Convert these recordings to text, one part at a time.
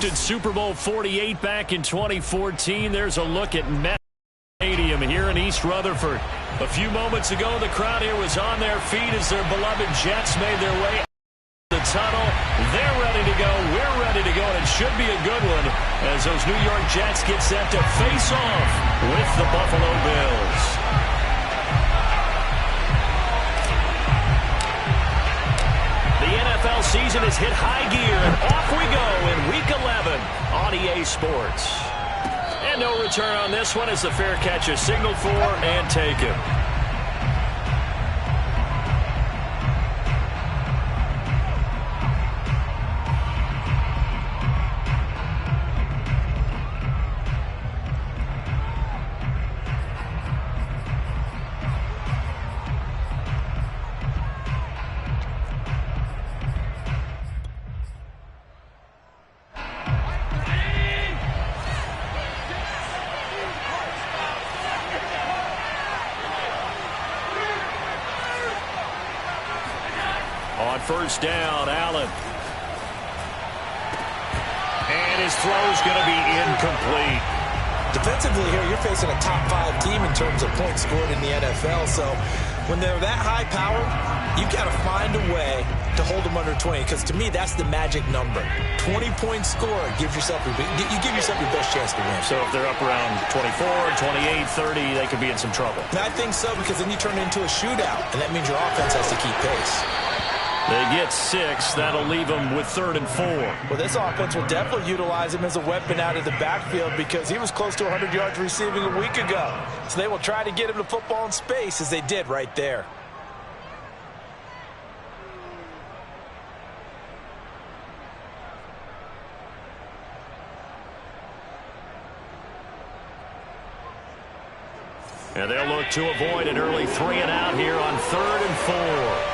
Super Bowl 48 back in 2014. There's a look at Met Stadium here in East Rutherford. A few moments ago, the crowd here was on their feet as their beloved Jets made their way out of the tunnel. They're ready to go. We're ready to go, and it should be a good one as those New York Jets get set to face off with the Buffalo Bills. The NFL season has hit high gear, and off we go in Week 11 on EA Sports. And no return on this one as the fair catch is signaled for and taken. On first down, Allen. And his throw's going to be incomplete. Defensively here, you're facing a top 5 team in terms of points scored in the NFL. So when they're that high powered, you've got to find a way to hold them under 20. Because to me, that's the magic number. 20-point score gives yourself you give yourself your best chance to win. So if they're up around 24, 28, 30, they could be in some trouble. And I think so, because then you turn it into a shootout, and that means your offense has to keep pace. They get 6. That'll leave them with 3rd and 4. Well, this offense will definitely utilize him as a weapon out of the backfield because he was close to 100 yards receiving a week ago. So they will try to get him the football in space as they did right there. And they'll look to avoid an early 3 and out here on 3rd and 4.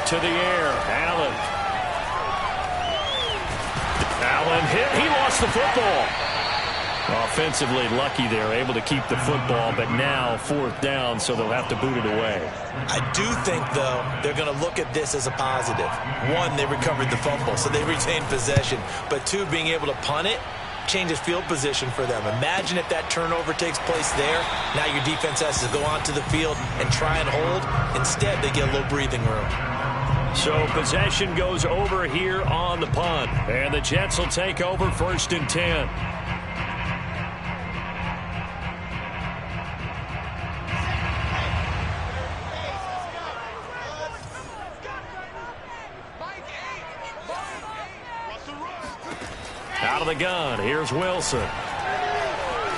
To the air, Allen. Allen hit. He lost the football. Offensively lucky they're able to keep the football, but now 4th down, so they'll have to boot it away. I do think, though, they're going to look at this as a positive. 1, they recovered the fumble, so they retained possession. But 2, being able to punt it changes field position for them. Imagine if that turnover takes place there. Now your defense has to go onto the field and try and hold. Instead, they get a little breathing room. So possession goes over here on the punt. And the Jets will take over 1st and 10. Out of the gun, here's Wilson.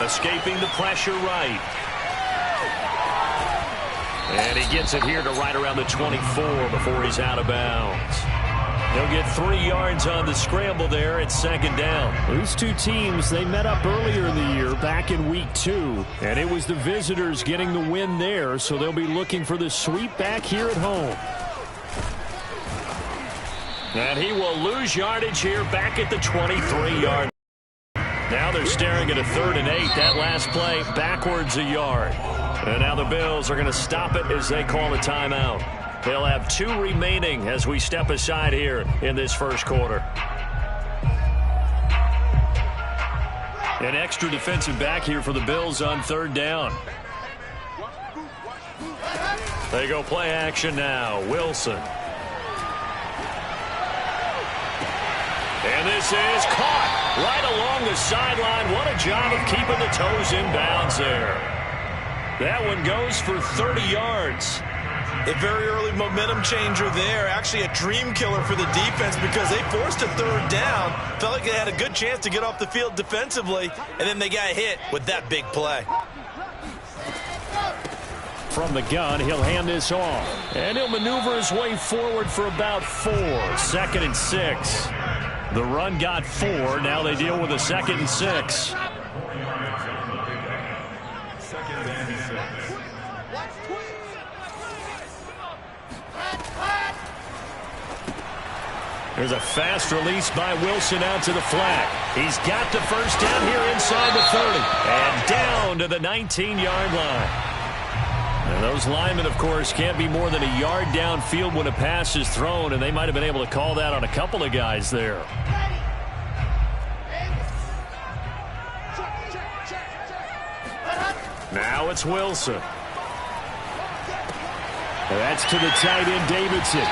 Escaping the pressure right. And he gets it here to right around the 24 before he's out of bounds. He'll get 3 yards on the scramble there at 2nd down. These two teams, they met up earlier in the year back in week 2. And it was the visitors getting the win there, so they'll be looking for the sweep back here at home. And he will lose yardage here back at the 23-yard. Now they're staring at a 3rd and 8. That last play backwards a yard. And now the Bills are going to stop it as they call a timeout. They'll have 2 remaining as we step aside here in this first quarter. An extra defensive back here for the Bills on 3rd down. They go play action now. Wilson. And this is caught right along the sideline. What a job of keeping the toes in bounds there. That one goes for 30 yards. A very early momentum changer there. Actually a dream killer for the defense because they forced a 3rd down. Felt like they had a good chance to get off the field defensively, and then they got hit with that big play. From the gun, he'll hand this off. And he'll maneuver his way forward for about 4. 2nd and 6. The run got 4. Now they deal with a 2nd and 6. There's a fast release by Wilson out to the flat. He's got the first down here inside the 30. And down to the 19-yard line. And Those linemen, of course, can't be more than a yard downfield when a pass is thrown, and they might have been able to call that on a couple of guys there. Now it's Wilson. That's to the tight end, Davidson.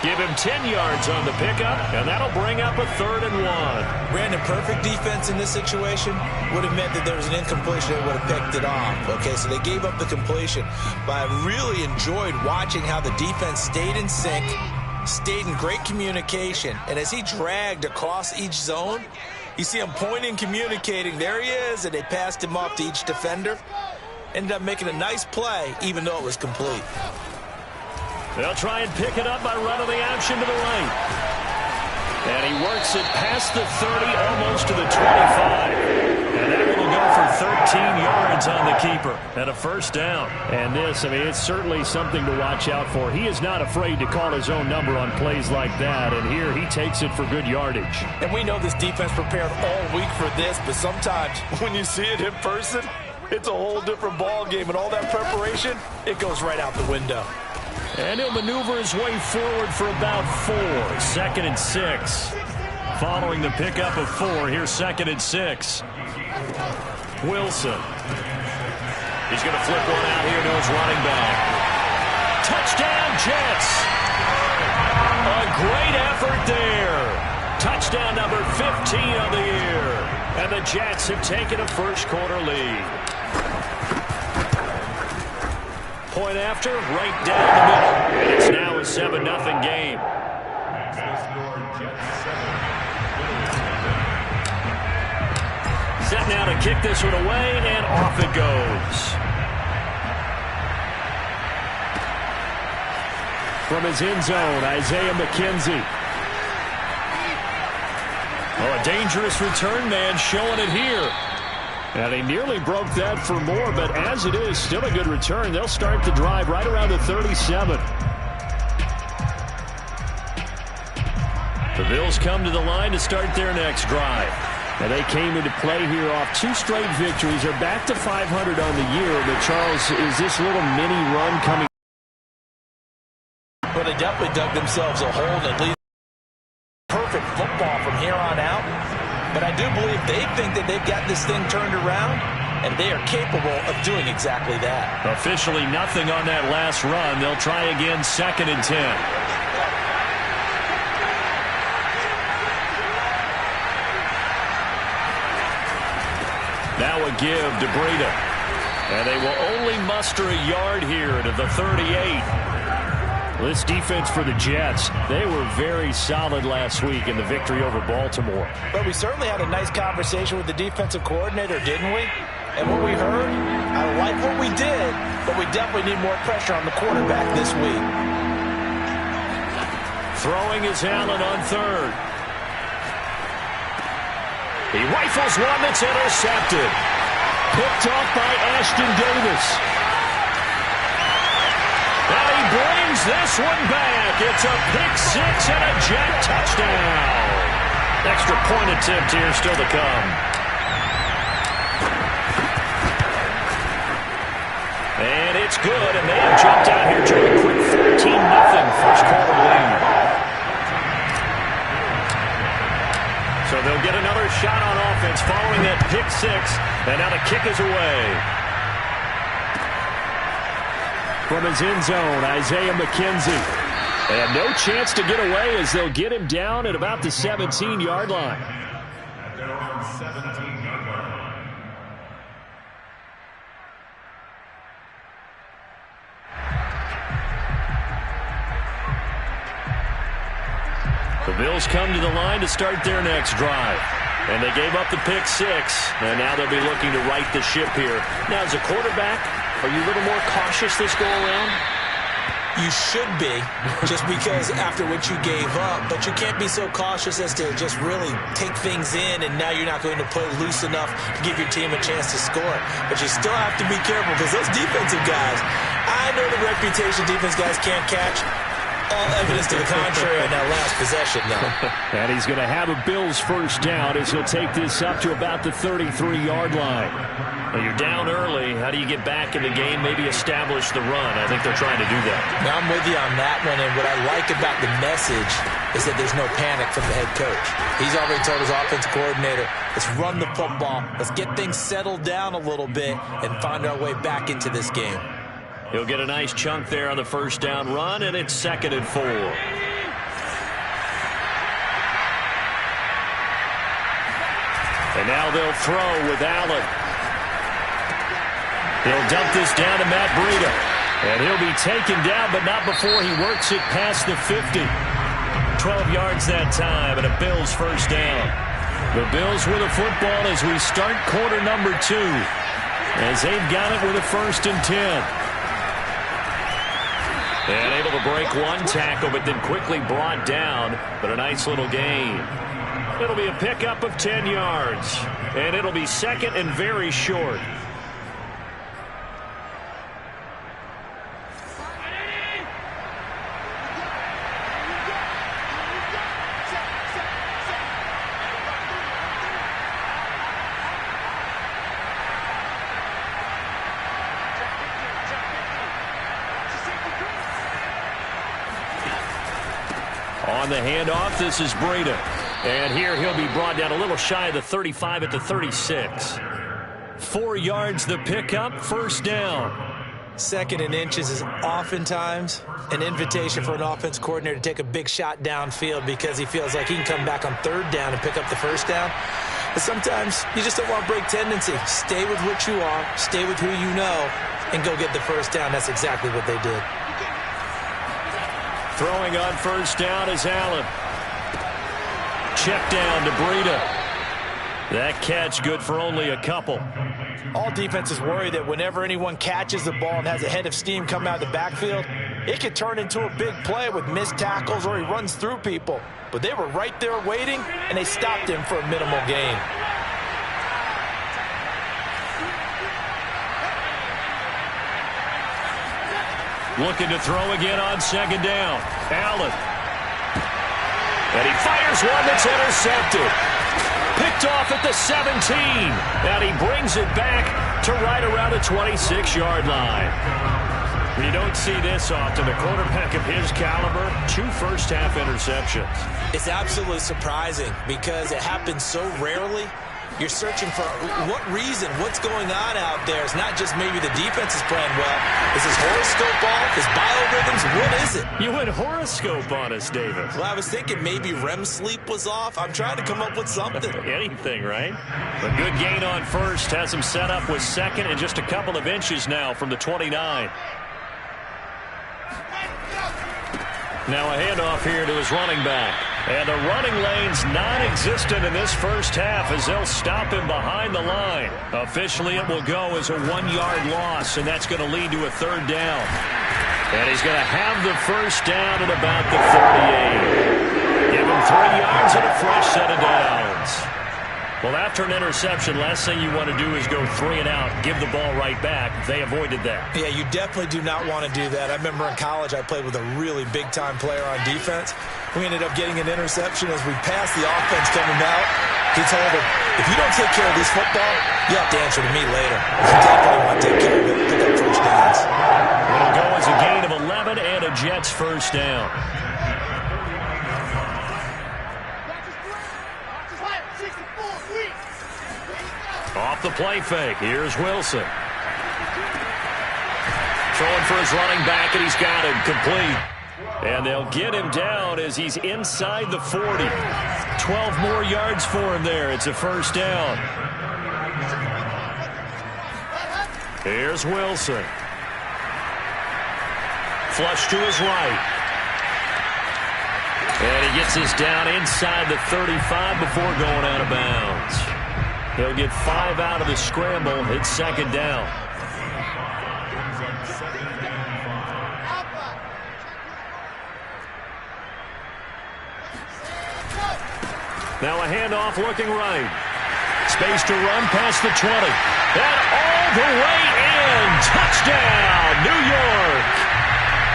Give him 10 yards on the pickup, and that'll bring up a 3rd and 1. Brandon, perfect defense in this situation would have meant that there was an incompletion that would have picked it off. Okay, so they gave up the completion. But I really enjoyed watching how the defense stayed in sync, stayed in great communication, and as he dragged across each zone, you see him pointing, communicating. There he is, and they passed him off to each defender. Ended up making a nice play, even though it was complete. They'll try and pick it up by running the action to the right. And he works it past the 30, almost to the 25. And that will go for 13 yards on the keeper and a 1st down. And this, I mean, it's certainly something to watch out for. He is not afraid to call his own number on plays like that. And here he takes it for good yardage. And we know this defense prepared all week for this, but sometimes when you see it in person, it's a whole different ball game. And all that preparation, it goes right out the window. And he'll maneuver his way forward for about 4. 2nd and 6. Following the pickup of 4, here's 2nd and 6. Wilson. He's going to flip one out here to his running back. Touchdown, Jets. A great effort there. Touchdown number 15 on the year. And the Jets have taken a 1st quarter lead. Point after, right down the middle. And it's now a 7-0 game. Set now to kick this one away, and off it goes. From his end zone, Isaiah McKenzie. Oh, a dangerous return man showing it here. And he nearly broke that for more, but as it is, still a good return. They'll start the drive right around the 37. The Bills come to the line to start their next drive. And they came into play here off 2 straight victories. They're back to 500 on the year. But, Charles, is this little mini run coming? Well, they definitely dug themselves a hole and lead perfect football from here on out. But I do believe they think that they've got this thing turned around, and they are capable of doing exactly that. Officially nothing on that last run. They'll try again 2nd and 10. Now a give to Breida. And they will only muster a yard here to the 38. This defense for the Jets, they were very solid last week in the victory over Baltimore. But we certainly had a nice conversation with the defensive coordinator, didn't we? And what we heard, I like what we did, but we definitely need more pressure on the quarterback this week. Throwing is Allen on 3rd. He rifles one that's intercepted. Picked off by Ashton Davis. And he brings this one back. It's a pick 6 and a Jet touchdown. Extra point attempt here still to come. And it's good, and they have jumped out here to a quick 14-0 1st quarter lead. So they'll get another shot on offense following that pick 6, and now the kick is away. From his end zone, Isaiah McKenzie. And no chance to get away as they'll get him down at about the 17-yard line. The Bills come to the line to start their next drive. And they gave up the pick 6, and now they'll be looking to right the ship here. Now, as a quarterback, are you a little more cautious this go-around? You should be, just because after what you gave up, but you can't be so cautious as to just really take things in, and now you're not going to play loose enough to give your team a chance to score. But you still have to be careful, because those defensive guys, I know the reputation defense guys can't catch. All evidence to the contrary on that last possession, though. And he's going to have a Bills first down as he'll take this up to about the 33-yard line. Well, you're down early. How do you get back in the game, maybe establish the run? I think they're trying to do that. Now, I'm with you on that one, and what I like about the message is that there's no panic from the head coach. He's already told his offensive coordinator, let's run the football, let's get things settled down a little bit, and find our way back into this game. He'll get a nice chunk there on the first down run, and it's 2nd and 4. And now they'll throw with Allen. He'll dump this down to Matt Breida. And he'll be taken down, but not before he works it past the 50. 12 yards that time, and a Bills first down. The Bills with a football as we start quarter number 2. As they've got it with a 1st and 10. And able to break one tackle, but then quickly brought down. But a nice little gain. It'll be a pickup of 10 yards. And it'll be 2nd and very short. On the handoff, this is Breida. And here he'll be brought down a little shy of the 35 at the 36. 4 yards the pickup, first down. 2nd and inches is oftentimes an invitation for an offense coordinator to take a big shot downfield because he feels like he can come back on 3rd down and pick up the first down. But sometimes you just don't want to break tendency. Stay with what you are, stay with who you know, and go get the first down. That's exactly what they did. Throwing on first down is Allen. Check down to Breida. That catch good for only a couple. All defenses worry that whenever anyone catches the ball and has a head of steam come out of the backfield, it could turn into a big play with missed tackles or he runs through people. But they were right there waiting, and they stopped him for a minimal gain. Looking to throw again on 2nd down. Allen. And he fires one that's intercepted. Picked off at the 17. And he brings it back to right around the 26-yard line. You don't see this often. A quarterback of his caliber, 2 first-half interceptions. It's absolutely surprising because it happens so rarely. You're searching for what reason, what's going on out there. It's not just maybe the defense is playing well. Is his horoscope off? His biorhythms? What is it? You went horoscope on us, David. Well, I was thinking maybe REM sleep was off. I'm trying to come up with something. Anything, right? A good gain on first. Has him set up with 2nd and just a couple of inches now from the 29. Now a handoff here to his running back. And the running lane's non-existent in this first half as they'll stop him behind the line. Officially, it will go as a 1-yard loss, and that's going to lead to a 3rd down. And he's going to have the first down at about the 38. Give him 3 yards and a fresh set of downs. Well, after an interception, last thing you want to do is go 3 and out, give the ball right back. They avoided that. Yeah, you definitely do not want to do that. I remember in college I played with a really big-time player on defense. We ended up getting an interception as we passed the offense coming out. He told him, if you don't take care of this football, you have to answer to me later. You definitely want to take care of it, pick up first downs. It'll go as a gain of 11 and a Jets first down. Off the play fake. Here's Wilson. Throwing for his running back, and he's got him complete. And they'll get him down as he's inside the 40. 12 more yards for him there. It's a first down. Here's Wilson. Flush to his right. And he gets this down inside the 35 before going out of bounds. He'll get 5 out of the scramble. It's 2nd down. Now a handoff looking right. Space to run past the 20. And all the way in. Touchdown, New York.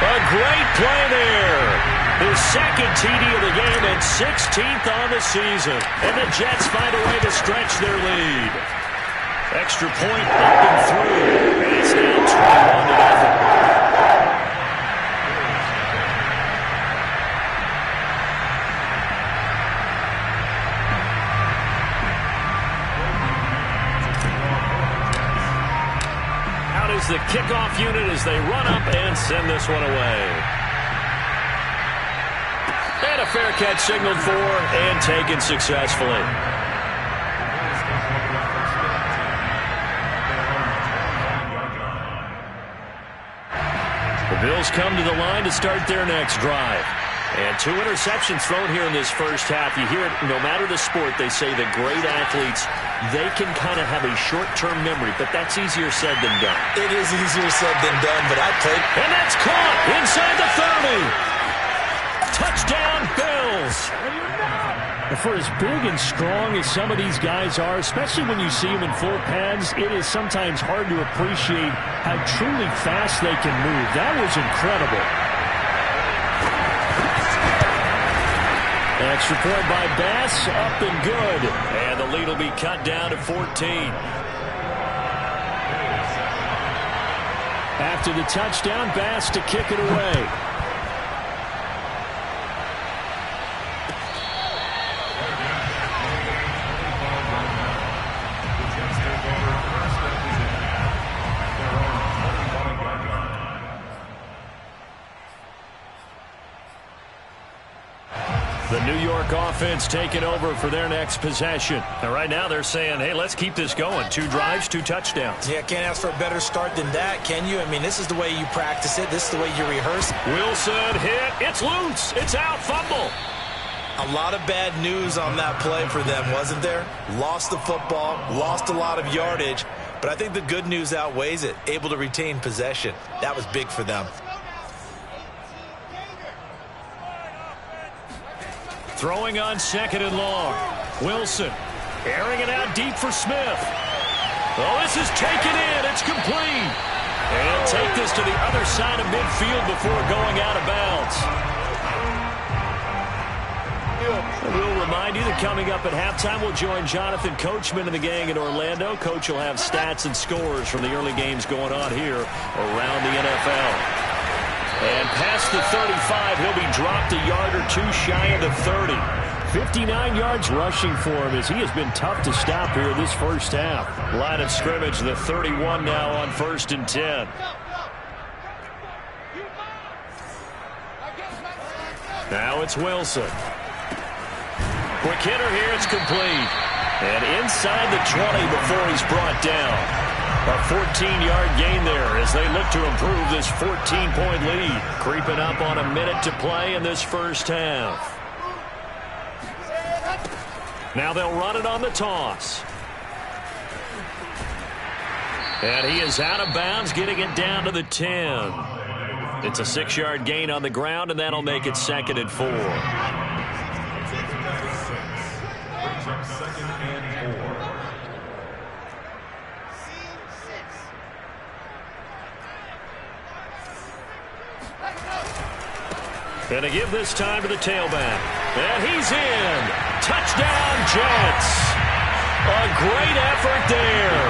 A great play there. His second TD of the game and 16th on the season. And the Jets find a way to stretch their lead. Extra point up and through. And it's now 21-0. Is the kickoff unit as they run up and send this one away. And a fair catch signaled for and taken successfully. The Bills come to the line to start their next drive. And 2 interceptions thrown here in this first half. You hear it, no matter the sport, they say that great athletes, they can kind of have a short-term memory, but that's easier said than done. It is easier said than done, but I played. And that's caught inside the 30. Touchdown, Bills. For as big and strong as some of these guys are, especially when you see them in full pads, it is sometimes hard to appreciate how truly fast they can move. That was incredible. Extra point by Bass, up and good. And the lead will be cut down to 14. After the touchdown, Bass to kick it away. The New York offense taking over for their next possession. And right now they're saying, hey, let's keep this going. 2 drives, 2 touchdowns. Yeah, can't ask for a better start than that, can you? I mean, this is the way you practice it. This is the way you rehearse. Wilson hit. It's loose. It's out. Fumble. A lot of bad news on that play for them, wasn't there? Lost the football, lost a lot of yardage, but I think the good news outweighs it. Able to retain possession. That was big for them. Throwing on 2nd and long. Wilson airing it out deep for Smith. Oh, this is taken in. It's complete. And he'll take this to the other side of midfield before going out of bounds. We'll remind you that coming up at halftime, we'll join Jonathan Coachman and the gang in Orlando. Coach will have stats and scores from the early games going on here around the NFL. And past the 35, he'll be dropped a yard or 2 shy of the 30. 59 yards rushing for him as he has been tough to stop here this first half. Line of scrimmage, the 31 now on 1st and 10. Now it's Wilson. Quick hitter here, it's complete. And inside the 20 before he's brought down. A 14-yard gain there as they look to improve this 14-point lead. Creeping up on a minute to play in this first half. Now they'll run it on the toss. And he is out of bounds, getting it down to the 10. It's a 6-yard gain on the ground, and that'll make it 2nd and 4. And to give this time to the tailback. And he's in. Touchdown, Jets. A great effort there.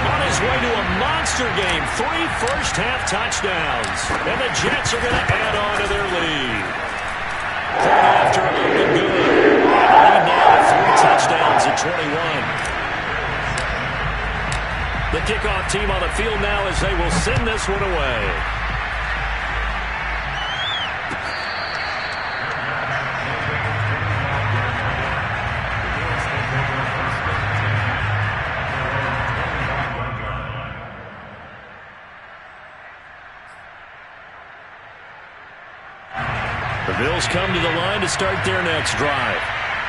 On his way to a monster game. 3 first-half touchdowns. And the Jets are going to add on to their lead. Point after up and good. And lead now 3 touchdowns at 21. The kickoff team on the field now as they will send this one away. The Bills come to the line to start their next drive.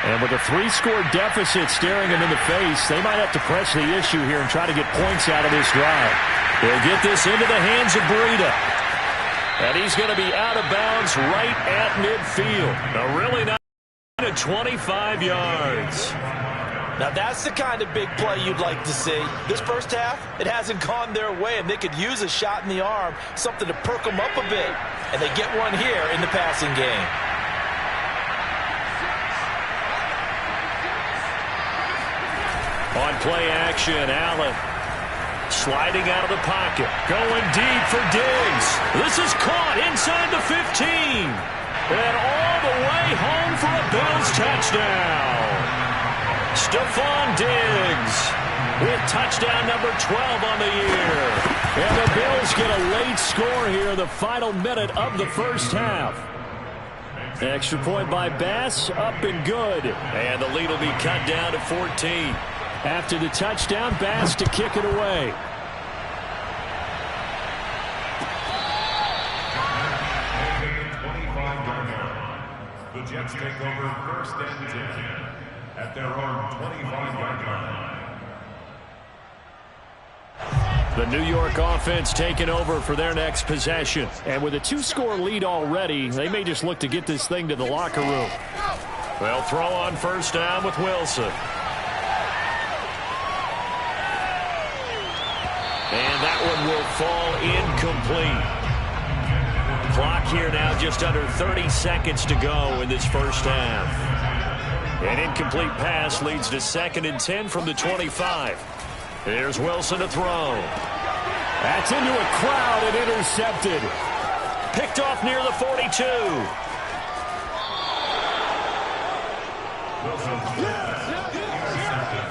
And with a 3-score deficit staring them in the face, they might have to press the issue here and try to get points out of this drive. They'll get this into the hands of Breida. And he's going to be out of bounds right at midfield. A really nice 25 yards. Now that's the kind of big play you'd like to see. This first half, it hasn't gone their way, and they could use a shot in the arm, something to perk them up a bit. And they get one here in the passing game. On play action, Allen sliding out of the pocket. Going deep for Diggs. This is caught inside the 15. And all the way home for a Bills touchdown. Stephon Diggs with touchdown number 12 on the year. And the Bills get a late score here in the final minute of the first half. Extra point by Bass, up and good. And the lead will be cut down to 14. After the touchdown, Bass to kick it away. The Jets take over first and 10 at their own 25-yard line. The New York offense taking over for their next possession. And with a 2-score lead already, they may just look to get this thing to the locker room. They'll throw on first down with Wilson. And that one will fall incomplete. Clock here now just under 30 seconds to go in this first half. An incomplete pass leads to 2nd and 10 from the 25. Here's Wilson to throw. That's into a crowd and intercepted. Picked off near the 42.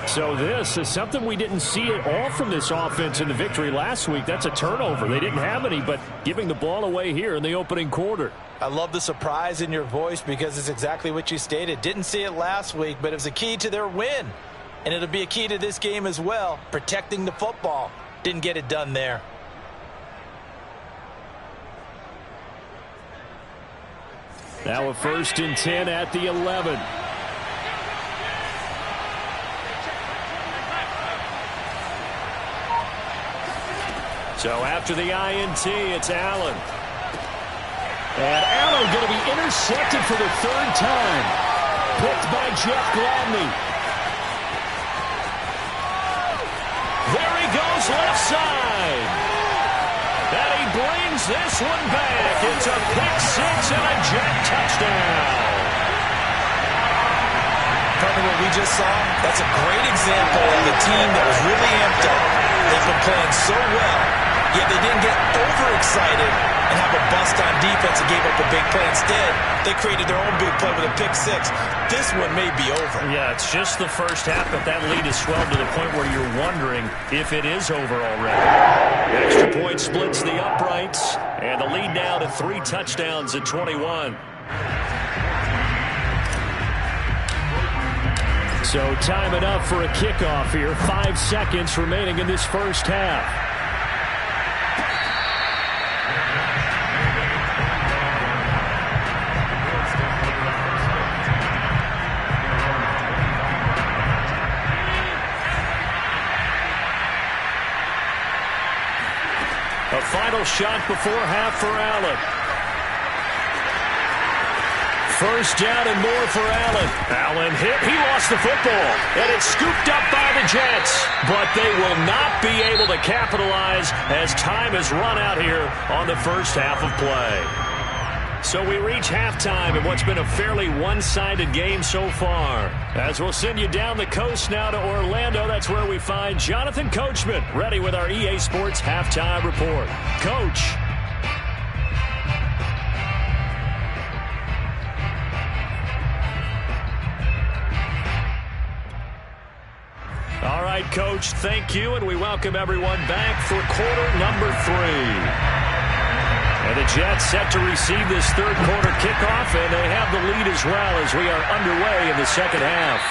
So this is something we didn't see at all from this offense in the victory last week. That's a turnover. They didn't have any, but giving the ball away here in the opening quarter. I love the surprise in your voice because it's exactly what you stated. Didn't see it last week, but it was a key to their win. And it'll be a key to this game as well, protecting the football. Didn't get it done there. Now a 1st and 10 at the 11. So after the INT, it's Allen. And Allen going to be intercepted for the 3rd time. Picked by Jeff Gladney. There he goes left side. And he brings this one back. It's a pick 6 and a Jet touchdown. Partner, what we just saw, that's a great example of the team that was really amped up. They've been playing so well, yet they didn't get overexcited and have a bust on defense and gave up a big play. Instead, they created their own big play with a pick 6. This one may be over. Yeah, it's just the first half, but that lead has swelled to the point where you're wondering if it is over already. The extra point splits the uprights, and the lead now to 3 touchdowns at 21. So time enough for a kickoff here. 5 seconds remaining in this first half. A final shot before half for Allen. First down and more for Allen. Allen hit. He lost the football. And it's scooped up by the Jets. But they will not be able to capitalize as time has run out here on the first half of play. So we reach halftime in what's been a fairly one-sided game so far. As we'll send you down the coast now to Orlando, that's where we find Jonathan Coachman ready with our EA Sports Halftime Report. Coach. All right, Coach, thank you, and we welcome everyone back for quarter number 3. And the Jets set to receive this third quarter kickoff, and they have the lead as well as we are underway in the second half.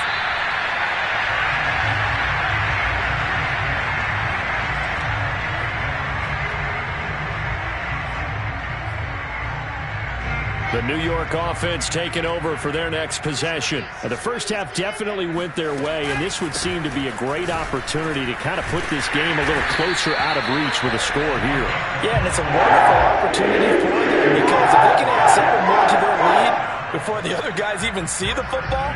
The New York offense taking over for their next possession. And the first half definitely went their way, and this would seem to be a great opportunity to kind of put this game a little closer out of reach with a score here. Yeah, and it's a wonderful opportunity for them because if they can add several more to their lead before the other guys even see the football,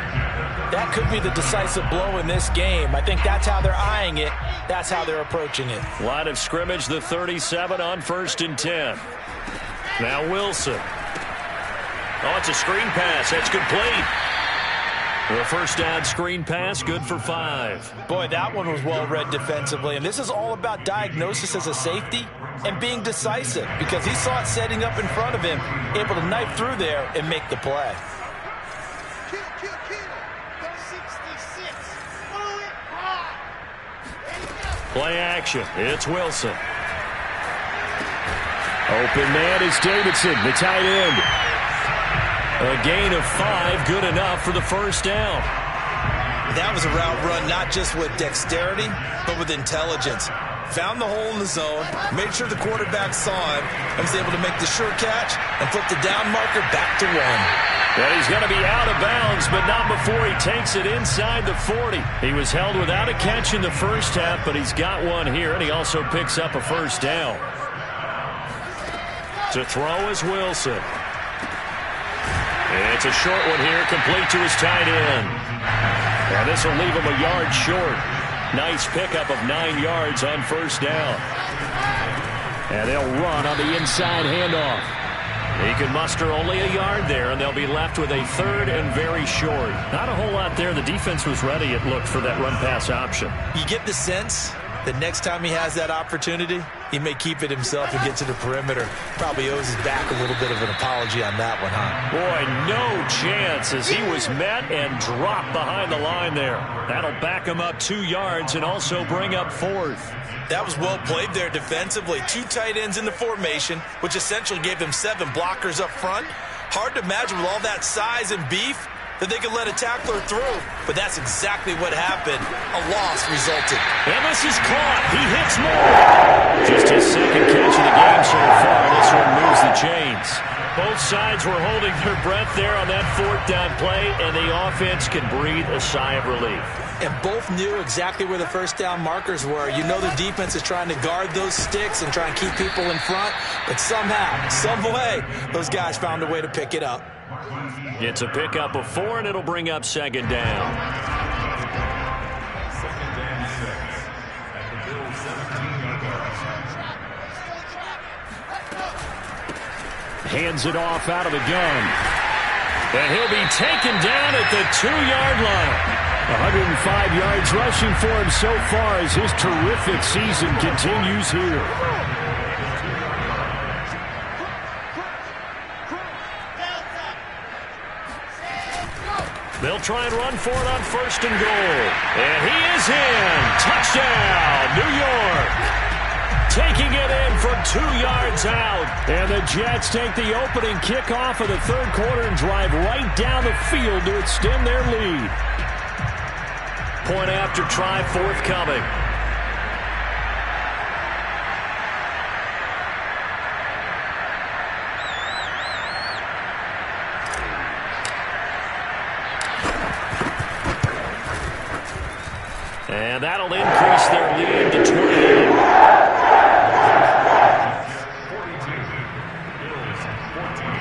that could be the decisive blow in this game. I think that's how they're eyeing it. That's how they're approaching it. Line of scrimmage, the 37 on 1st and 10. Now Wilson. Oh, it's a screen pass. That's complete. The first down screen pass, good for 5. Boy, that one was well read defensively. And this is all about diagnosis as a safety and being decisive, because he saw it setting up in front of him, able to knife through there and make the play. Play action. It's Wilson. Open man is Davidson, the tight end. A gain of 5, good enough for the first down. That was a route run not just with dexterity, but with intelligence. Found the hole in the zone, made sure the quarterback saw him, and was able to make the sure catch and flip the down marker back to 1. Well, he's going to be out of bounds, but not before he takes it inside the 40. He was held without a catch in the first half, but he's got one here, and he also picks up a first down. To throw is Wilson. It's a short one here, complete to his tight end. And this will leave him a yard short. Nice pickup of 9 yards on first down. And they'll run on the inside handoff. He can muster only a yard there, and they'll be left with a third and very short. Not a whole lot there. The defense was ready, it looked, for that run-pass option. You get the sense that next time he has that opportunity, he may keep it himself and get to the perimeter. Probably owes his back a little bit of an apology on that one, huh? Boy, no chance as he was met and dropped behind the line there. That'll back him up 2 yards and also bring up 4th. That was well played there defensively. 2 tight ends in the formation, which essentially gave them 7 blockers up front. Hard to imagine with all that size and beef that they could let a tackler through, but that's exactly what happened. A loss resulted. And this is caught. He hits more. Just his second catch of the game so far. This one moves the chains. Both sides were holding their breath there on that 4th down play, and the offense can breathe a sigh of relief. And both knew exactly where the first down markers were. You know the defense is trying to guard those sticks and try and keep people in front, but somehow, some way, those guys found a way to pick it up. It's a pickup of 4, and it'll bring up second down. Second and 6 at the Bills' 17-yard line. Hands it off out of the gun. And he'll be taken down at the 2-yard line. 105 yards rushing for him so far as his terrific season continues here. They'll try and run for it on 1st and goal. And he is in. Touchdown, New York. Taking it in from 2 yards out. And the Jets take the opening kickoff of the 3rd quarter and drive right down the field to extend their lead. Point after try forthcoming. And that'll increase their lead to 28. 42, Bills 14.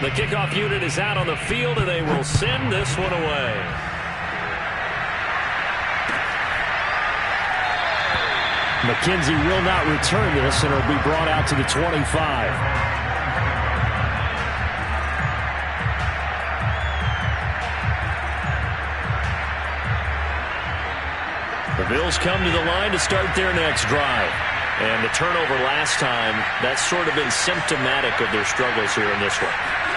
The kickoff unit is out on the field, and they will send this one away. McKenzie will not return this, and it'll be brought out to the 25. The Bills come to the line to start their next drive. And the turnover last time, that's sort of been symptomatic of their struggles here in this one.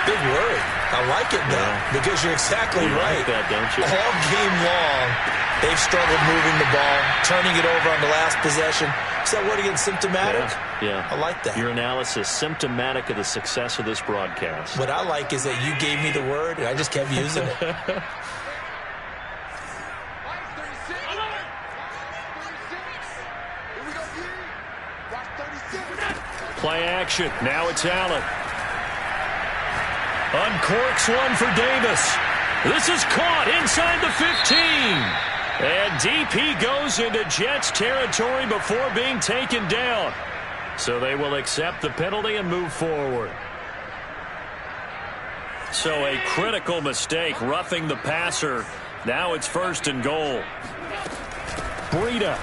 Big worry. I like it, though, because you're exactly right. You like that, don't you? All game long, they've struggled moving the ball, turning it over on the last possession. Is that word again, symptomatic? Yeah. I like that. Your analysis, symptomatic of the success of this broadcast. What I like is that you gave me the word, and I just kept using it. Play action. Now it's Allen. Uncorks one for Davis. This is caught inside the 15. And DP goes into Jets territory before being taken down. So they will accept the penalty and move forward. So a critical mistake, roughing the passer. Now it's 1st and goal. Breida.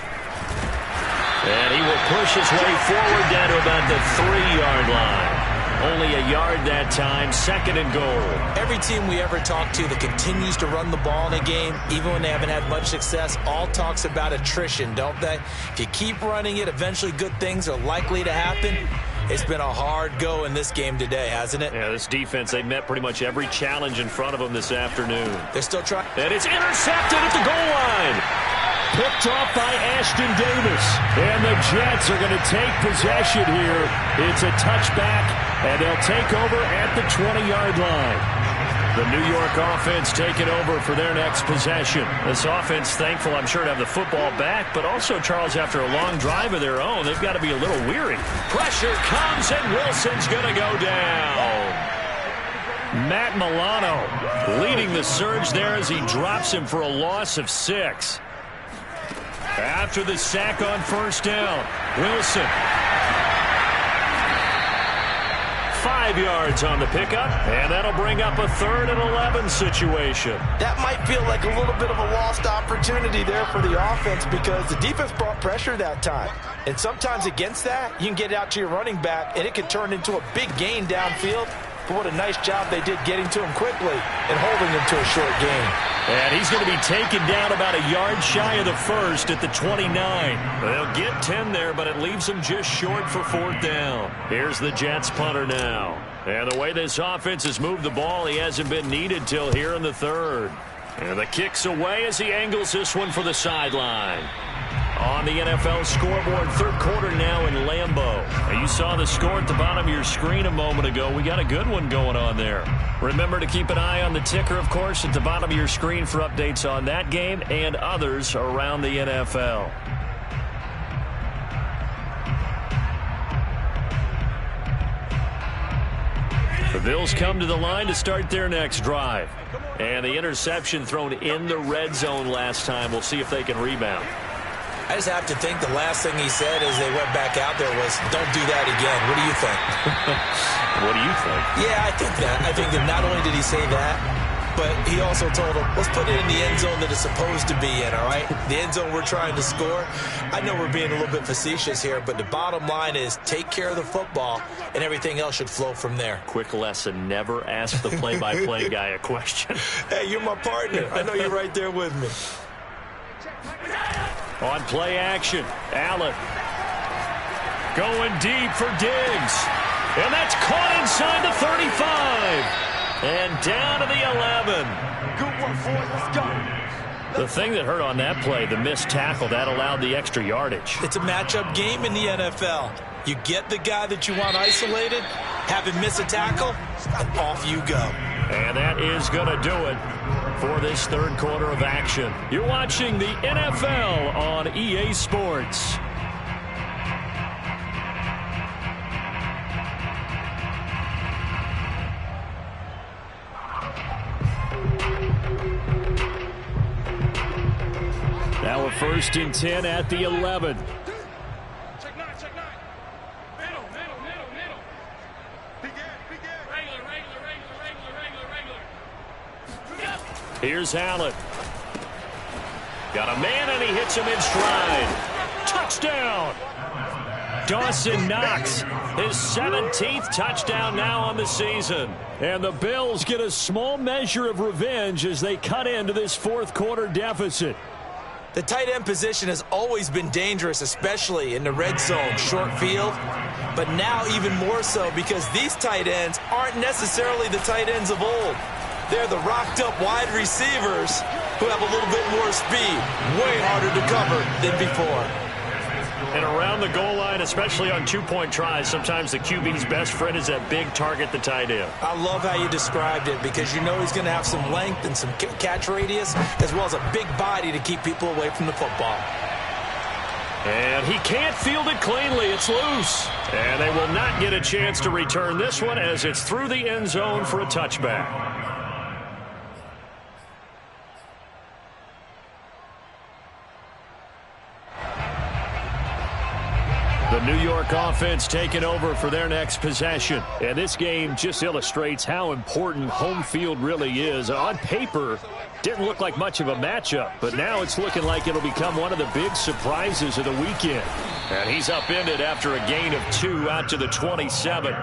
And he will push his way forward down to about the 3-yard line. Only a yard that time, 2nd and goal. Every team we ever talk to that continues to run the ball in a game, even when they haven't had much success, all talks about attrition, don't they? If you keep running it, eventually good things are likely to happen. It's been a hard go in this game today, hasn't it? Yeah, this defense, they met pretty much every challenge in front of them this afternoon. They're still trying. And it's intercepted at the goal line. Picked off by Ashton Davis. And the Jets are going to take possession here. It's a touchback, and they'll take over at the 20-yard line. The New York offense taking over for their next possession. This offense thankful, I'm sure, to have the football back, but also, Charles, after a long drive of their own, they've got to be a little weary. Pressure comes, and Wilson's going to go down. Matt Milano leading the surge there as he drops him for a loss of 6. After the sack on 1st down, Wilson. 5 yards on the pickup, and that'll bring up a 3rd and 11 situation. That might feel like a little bit of a lost opportunity there for the offense because the defense brought pressure that time. And sometimes against that, you can get out to your running back, and it can turn into a big gain downfield. But what a nice job they did getting to him quickly and holding him to a short gain. And he's going to be taken down about a yard shy of the 1st at the 29. They'll get 10 there, but it leaves him just short for 4th down. Here's the Jets punter now. And the way this offense has moved the ball, he hasn't been needed till here in the 3rd. And the kick's away as he angles this one for the sideline. On the NFL scoreboard, 3rd quarter now in Lambeau. Now, you saw the score at the bottom of your screen a moment ago. We got a good one going on there. Remember to keep an eye on the ticker, of course, at the bottom of your screen for updates on that game and others around the NFL. The Bills come to the line to start their next drive. And the interception thrown in the red zone last time. We'll see if they can rebound. I just have to think the last thing he said as they went back out there was, don't do that again. What do you think? What do you think? Yeah, I think that. I think that not only did he say that, but he also told them, let's put it in the end zone that it's supposed to be in, all right? The end zone we're trying to score. I know we're being a little bit facetious here, but the bottom line is take care of the football, and everything else should flow from there. Quick lesson, never ask the play-by-play guy a question. Hey, you're my partner. I know you're right there with me. On play action, Allen going deep for Diggs. And that's caught inside the 35. And down to the 11. Good one, boy. Let's go. The thing that hurt on that play, the missed tackle, that allowed the extra yardage. It's a matchup game in the NFL. You get the guy that you want isolated, have him miss a tackle, and off you go. And that is going to do it for this 3rd quarter of action. You're watching the NFL on EA Sports. Now a 1st and 10 at the 11. Here's Allen. Got a man, and he hits him in stride. Touchdown! Dawson Knox, his 17th touchdown now on the season. And the Bills get a small measure of revenge as they cut into this 4th quarter deficit. The tight end position has always been dangerous, especially in the red zone, short field. But now even more so because these tight ends aren't necessarily the tight ends of old. They're the rocked-up wide receivers who have a little bit more speed, way harder to cover than before. And around the goal line, especially on 2-point tries, sometimes the QB's best friend is that big target, the tight end. I love how you described it because you know he's going to have some length and some catch radius as well as a big body to keep people away from the football. And he can't field it cleanly. It's loose. And they will not get a chance to return this one as it's through the end zone for a touchback. The New York offense taking over for their next possession. And this game just illustrates how important home field really is. On paper, Didn't look like much of a matchup, but now it's looking like it'll become one of the big surprises of the weekend. And he's upended after a gain of 2 out to the 27.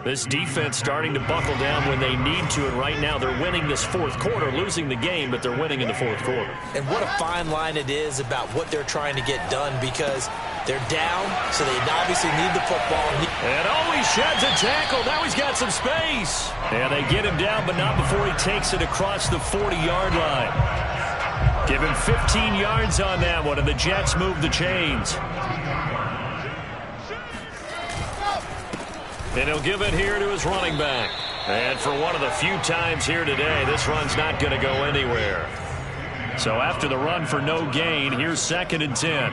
This defense starting to buckle down when they need to, and right now they're winning this fourth quarter, losing the game, but they're winning in the fourth quarter. And what a fine line it is about what they're trying to get done, because they're down, so they obviously need the football. And he sheds a tackle. Now he's got some space. And they get him down, but not before he takes it across the 40-yard line. Give him 15 yards on that one, and the Jets move the chains. And he'll give it here to his running back. And for one of the few times here today, this run's not going to go anywhere. So after the run for no gain, here's 2nd and 10.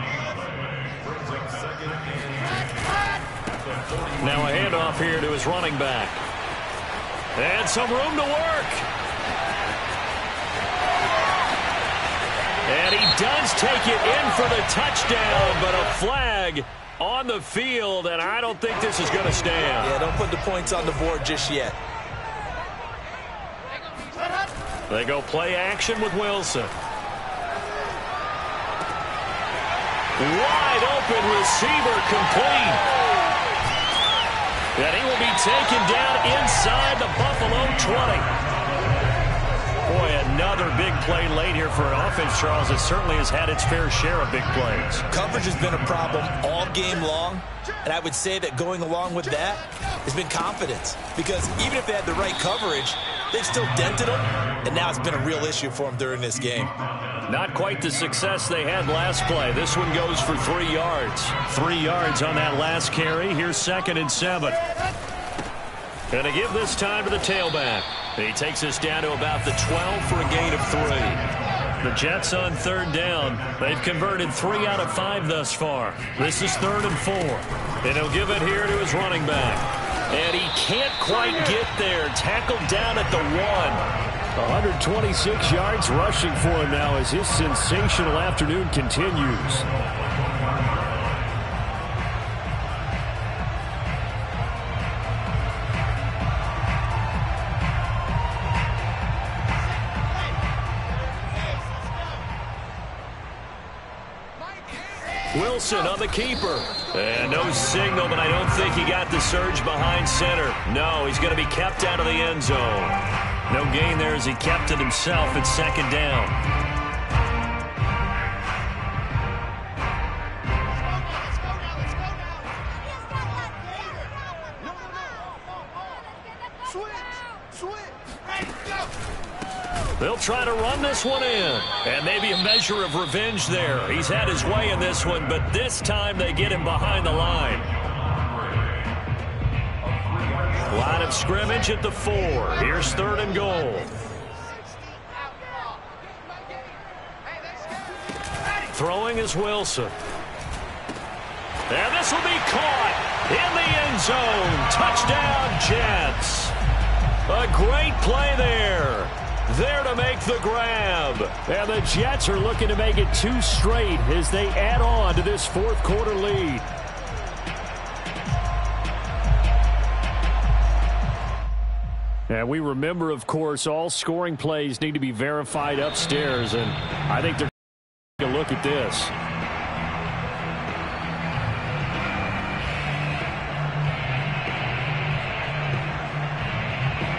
Now a handoff here to his running back. And some room to work. And he does take it in for the touchdown, but a flag on the field, and I don't think this is going to stand. Yeah, don't put the points on the board just yet. They go play action with Wilson. Wide open receiver, complete. And he will be taken down inside the Buffalo 20. Boy, another big play late here for an offense, Charles, that certainly has had its fair share of big plays. Coverage has been a problem all game long, and I would say that going along with that has been confidence, because even if they had the right coverage, they've still dented them, and now it's been a real issue for them during this game. Not quite the success they had last play. This one goes for 3 yards. 3 yards on that last carry. Here's 2nd and 7. And to give this time to the tailback. He takes us down to about the 12 for a gain of 3. The Jets on 3rd down. They've converted 3 out of 5 thus far. This is 3rd and 4. And he'll give it here to his running back. And he can't quite get there. Tackled down at the 1. 126 yards rushing for him now as his sensational afternoon continues. Wilson on the keeper. And no signal, but I don't think he got the surge behind center. No, he's going to be kept out of the end zone. No gain there as he kept it himself at 2nd down. They'll try to run this one in. And maybe a measure of revenge there. He's had his way in this one, but this time they get him behind the line. Line of scrimmage at the 4. Here's 3rd and goal. Throwing is Wilson. And this will be caught in the end zone. Touchdown, Jets. A great play there. There to make the grab. And the Jets are looking to make it 2 straight as they add on to this fourth quarter lead. And we remember, of course, all scoring plays need to be verified upstairs, and I think they're going to look at this.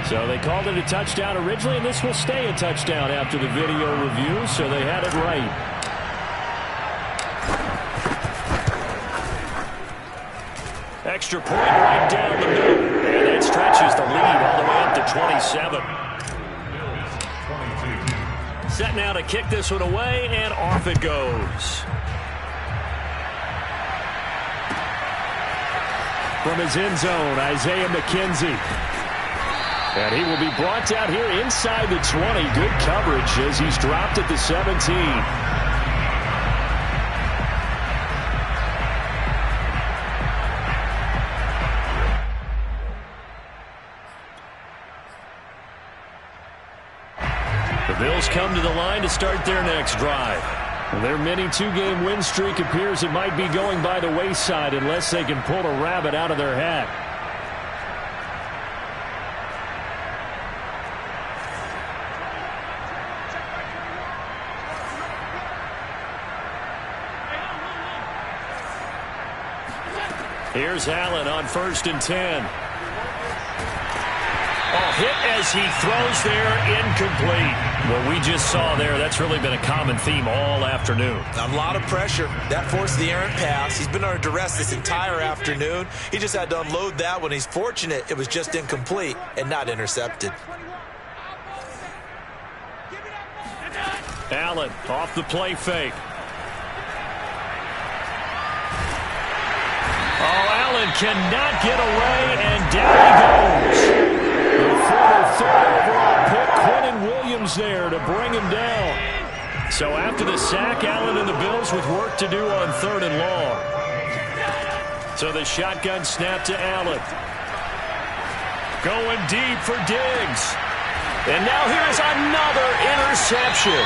So they called it a touchdown originally, and this will stay a touchdown after the video review, so they had it right. Extra point right down the middle. And that stretches the lead all the way up to 27. Set now to kick this one away, and off it goes. From his end zone, Isaiah McKenzie. And he will be brought down here inside the 20. Good coverage as he's dropped at the 17. The Bills come to the line to start their next drive. Their mini 2-game win streak appears it might be going by the wayside unless they can pull a rabbit out of their hat. Here's Allen on 1st and 10. Oh, hit as he throws there, incomplete. What we just saw there, that's really been a common theme all afternoon. A lot of pressure. That forced the errant pass. He's been under duress this entire afternoon. He just had to unload that one. He's fortunate it was just incomplete and not intercepted. Allen off the play fake. Oh, Allen cannot get away, and down he goes. The former third overall pick, Quinnen Williams, there to bring him down. So after the sack, Allen and the Bills with work to do on 3rd and long. So the shotgun snap to Allen. Going deep for Diggs. And now here's another interception.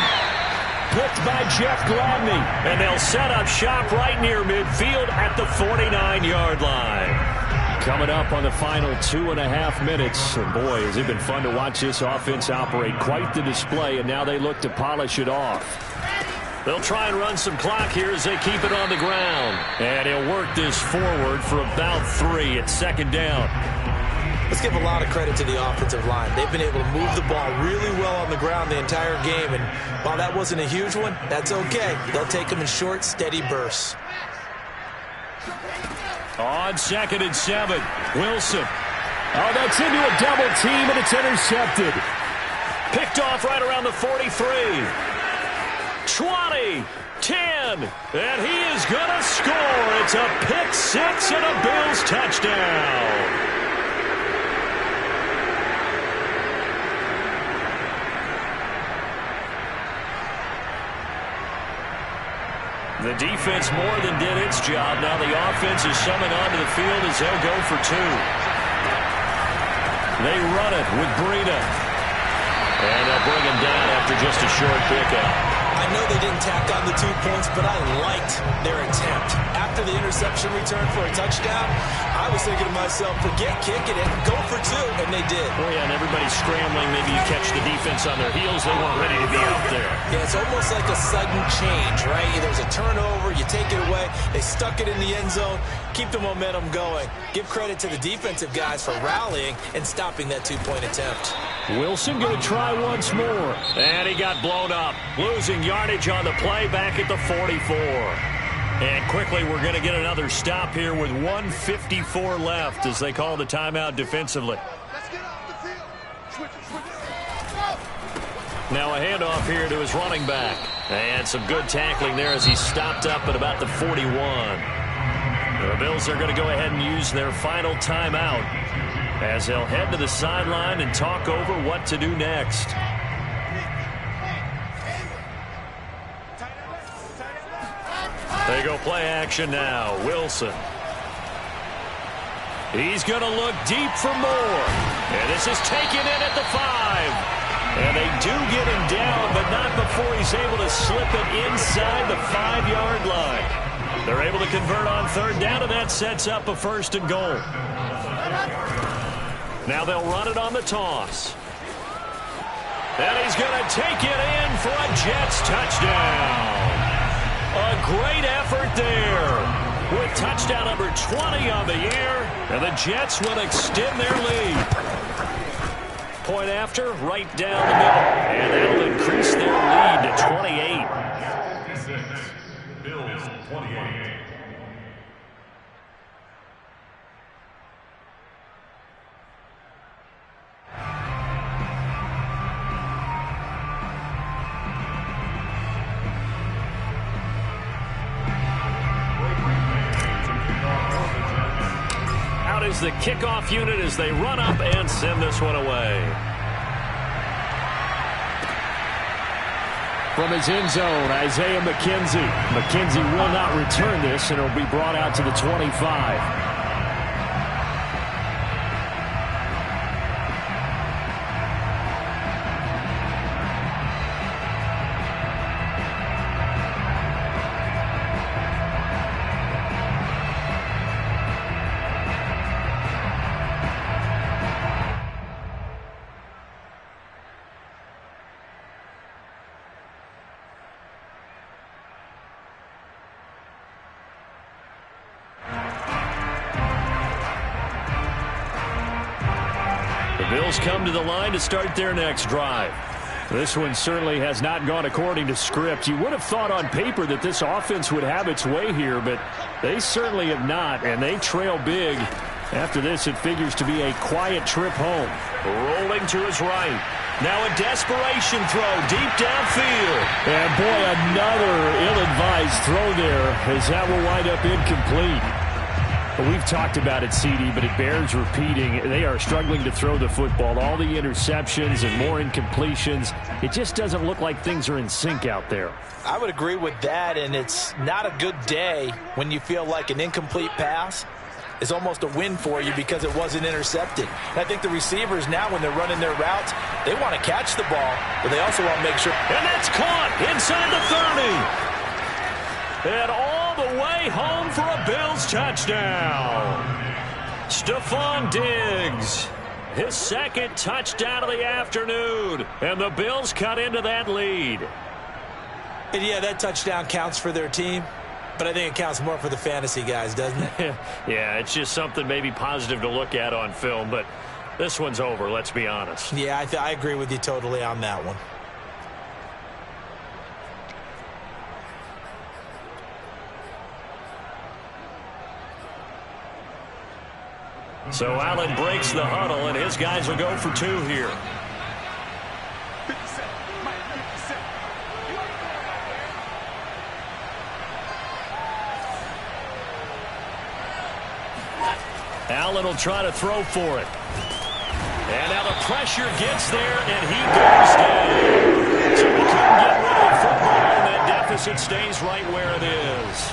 Picked by Jeff Gladney. And they'll set up shop right near midfield at the 49-yard line. Coming up on the final 2.5 minutes. And boy, has it been fun to watch this offense operate. Quite the display, and now they look to polish it off. They'll try and run some clock here as they keep it on the ground. And he'll work this forward for about 3 at 2nd down. Let's give a lot of credit to the offensive line. They've been able to move the ball really well on the ground the entire game. And while that wasn't a huge one, that's okay. They'll take them in short, steady bursts. On 2nd and 7, Wilson. Oh, that's into a double team, and it's intercepted. Picked off right around the 43. 20, 10, and he is going to score. It's a pick 6 and a Bills touchdown. The defense more than did its job. Now the offense is summoned onto the field as they'll go for 2. They run it with Breida. And they'll bring him down after just a short pickup. I know they didn't tack on the 2 points, but I liked their attempt. After the interception return for a touchdown, I was thinking to myself, forget kicking it, go for 2, and they did. Oh, yeah, and everybody's scrambling. Maybe you catch the defense on their heels. They weren't ready to be out there. Yeah, it's almost like a sudden change, right? There's a turnover, you take it away, they stuck it in the end zone, keep the momentum going. Give credit to the defensive guys for rallying and stopping that 2-point attempt. Wilson going to try once more. And he got blown up. Losing yardage on the play back at the 44. And quickly we're going to get another stop here with 1:54 left as they call the timeout defensively. Now a handoff here to his running back. And some good tackling there as he stopped up at about the 41. The Bills are going to go ahead and use their final timeout as they'll head to the sideline and talk over what to do next. They go play action now. Wilson. He's going to look deep for more. And this is taken in at the 5. And they do get him down, but not before he's able to slip it inside the 5-yard line. They're able to convert on 3rd down, and that sets up a 1st and goal. Now they'll run it on the toss. And he's going to take it in for a Jets touchdown. A great effort there with touchdown number 20 on the year, and the Jets will extend their lead. Point after, right down the middle, and that'll increase their lead to 28. Bills 28. Is the kickoff unit as they run up and send this one away. From his end zone, Isaiah McKenzie. McKenzie will not return this, and it'll be brought out to the 25. Bills come to the line to start their next drive. This one certainly has not gone according to script. You would have thought on paper that this offense would have its way here, but they certainly have not, and they trail big. After this, it figures to be a quiet trip home. Rolling to his right. Now a desperation throw deep downfield. And boy, another ill-advised throw there as that will wind up incomplete. Well, we've talked about it, CD, but it bears repeating. They are struggling to throw the football. All the interceptions and more incompletions. It just doesn't look like things are in sync out there. I would agree with that, and it's not a good day when you feel like an incomplete pass is almost a win for you because it wasn't intercepted. And I think the receivers now, when they're running their routes, they want to catch the ball, but they also want to make sure. And that's caught inside the 30. And all the way home for a Bills touchdown. Stephon Diggs, his second touchdown of the afternoon. And the Bills cut into that lead. And yeah, that touchdown counts for their team. But I think it counts more for the fantasy guys, doesn't it? Yeah, it's just something maybe positive to look at on film, but this one's over, let's be honest. Yeah, I agree with you totally on that one. So Allen breaks the huddle, and his guys will go for two here. Allen will try to throw for it. And now the pressure gets there, and he goes down. So he couldn't get rid of the football, and that deficit stays right where it is.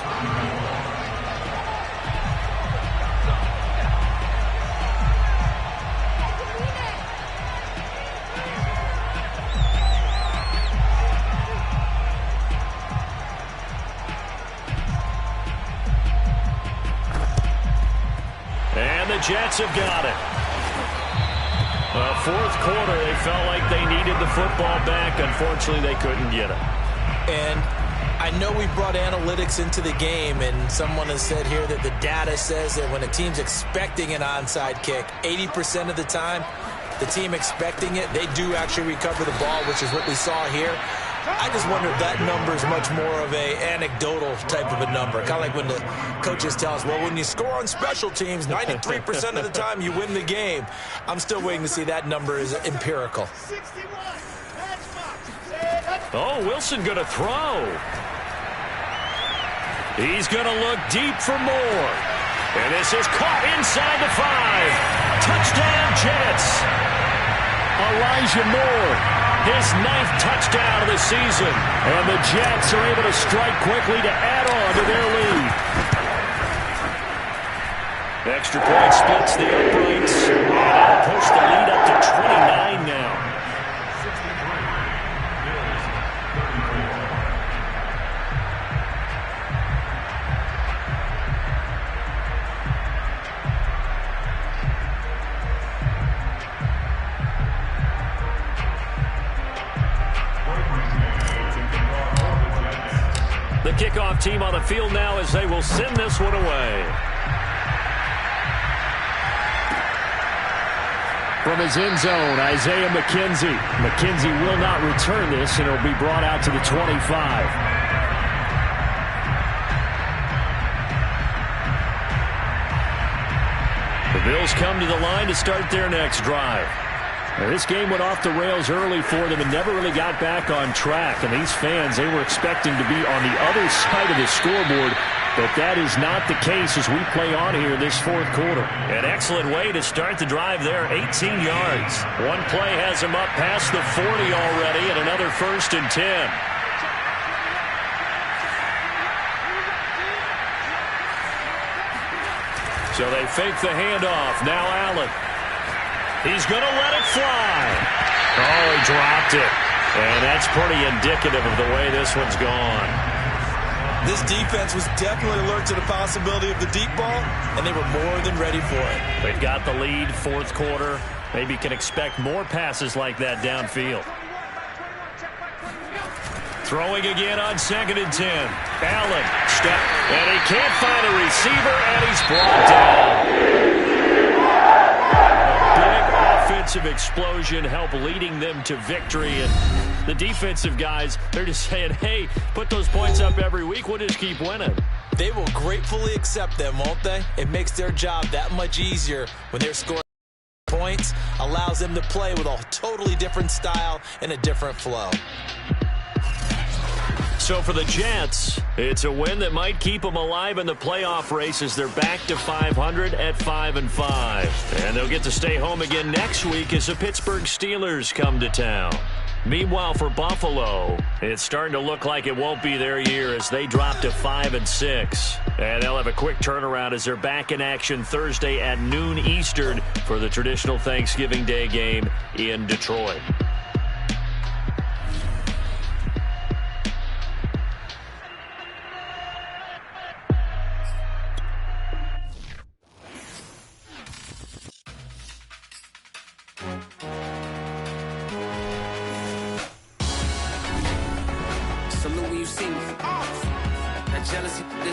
Jets have got it. Fourth quarter, they felt like they needed the football back. Unfortunately, they couldn't get it. And I know we brought analytics into the game, and someone has said here that the data says that when a team's expecting an onside kick, 80% of the time, the team expecting it, they do actually recover the ball, which is what we saw here. I just wonder if that number is much more of a anecdotal type of a number. Kind of like when the coaches tell us, well, when you score on special teams, 93% of the time you win the game. I'm still waiting to see that number is empirical. Oh, Wilson going to throw. He's going to look deep for more. And this is caught inside the 5. Touchdown, Jets. Elijah Moore, his 9th touchdown of the season. And the Jets are able to strike quickly to add on to their lead. Extra point splits the uprights. And that'll push the lead up to 29 now. The kickoff team on the field now as they will send this one away. From his end zone, Isaiah McKenzie. McKenzie will not return this, and it'll be brought out to the 25. The Bills come to the line to start their next drive. Now, this game went off the rails early for them and never really got back on track. And these fans, they were expecting to be on the other side of the scoreboard, but that is not the case as we play on here this fourth quarter. An excellent way to start the drive there, 18 yards. One play has him up past the 40 already, and another 1st and 10. So they fake the handoff. Now Allen. He's going to let it fly. Oh, he dropped it. And that's pretty indicative of the way this one's gone. This defense was definitely alert to the possibility of the deep ball, and they were more than ready for it. They've got the lead, fourth quarter. Maybe can expect more passes like that downfield. Throwing again on 2nd and 10. Allen, step, and he can't find a receiver, and he's brought down. A big offensive explosion help leading them to victory. And the defensive guys, they're just saying, hey, put those points up every week. We'll just keep winning. They will gratefully accept them, won't they? It makes their job that much easier when they're scoring points, allows them to play with a totally different style and a different flow. So for the Jets, it's a win that might keep them alive in the playoff race as they're back to 500 at 5-5. And they'll get to stay home again next week as the Pittsburgh Steelers come to town. Meanwhile, for Buffalo, it's starting to look like it won't be their year as they drop to 5-6. And they'll have a quick turnaround as they're back in action Thursday at noon Eastern for the traditional Thanksgiving Day game in Detroit. Salute when you see me. That jealousy.